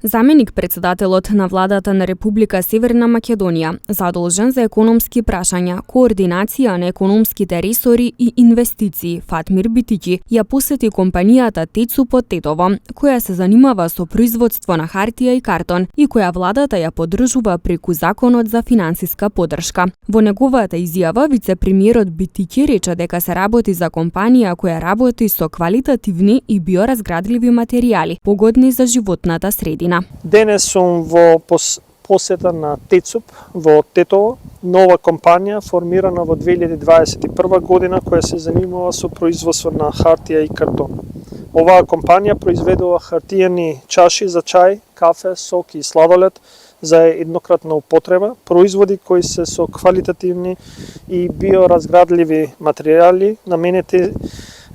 Заменик председателот на владата на Република Северна Македонија, задолжен за економски прашања, координација на економските ресори и инвестиции, Фатмир Битиќи, ја посети компанијата ТЕЦУП од Тетово, која се занимава со производство на хартија и картон и која владата ја поддржува преку Законот за финансиска поддршка. Во неговата изјава, вице-премиерот Битиќи рече дека се работи за компанија која работи со квалитативни и биоразградливи материјали, погодни за животната средина. Денес сум во посета на ТЕЦУП во Тетово, нова компанија формирана во 2021 година која се занимава со производство на хартија и картон. Оваа компанија произведува хартиени чаши за чај, кафе, сок и сладолед за еднократна употреба, производи кои се со квалитативни и биоразградливи материјали наменети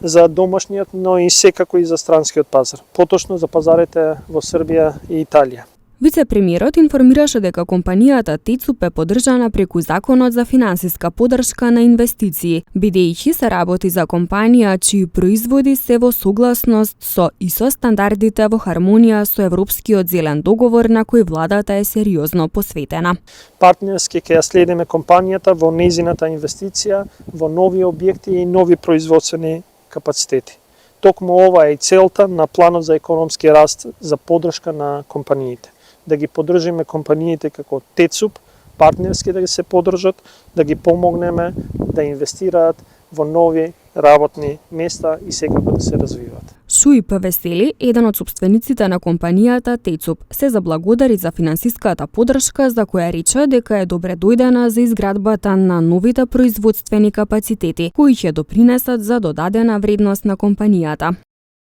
за домашниот, но и секако и за странскиот пазар, поточно за пазарите во Србија и Италија. Вице-премиерот информираше дека компанијата ТЕЦУП е поддржана преку Законот за финансиска поддршка на инвестиции, бидејќи се работи за компанија чии производи се во согласност со ИСО стандардите во хармонија со Европскиот зелен договор на кој владата е сериозно посветена. Партнерски ќе ја следиме компанијата во нејзината инвестиција во нови објекти и нови производствени капацитети. Токму ова е и целта на планот за економски раст за поддршка на компаниите. Да ги поддржиме компаниите како ТЕЦУП, партнерски да ги се поддржат, да ги помогнеме да инвестираат во нови работни места и секако да се развиваат. Шуип Весели, еден од собствениците на компанијата ТЕЦУП, се заблагодари за финансиската поддршка за која рече дека е добре дојдена за изградбата на новите производствени капацитети кои ќе допринесат за додадена вредност на компанијата.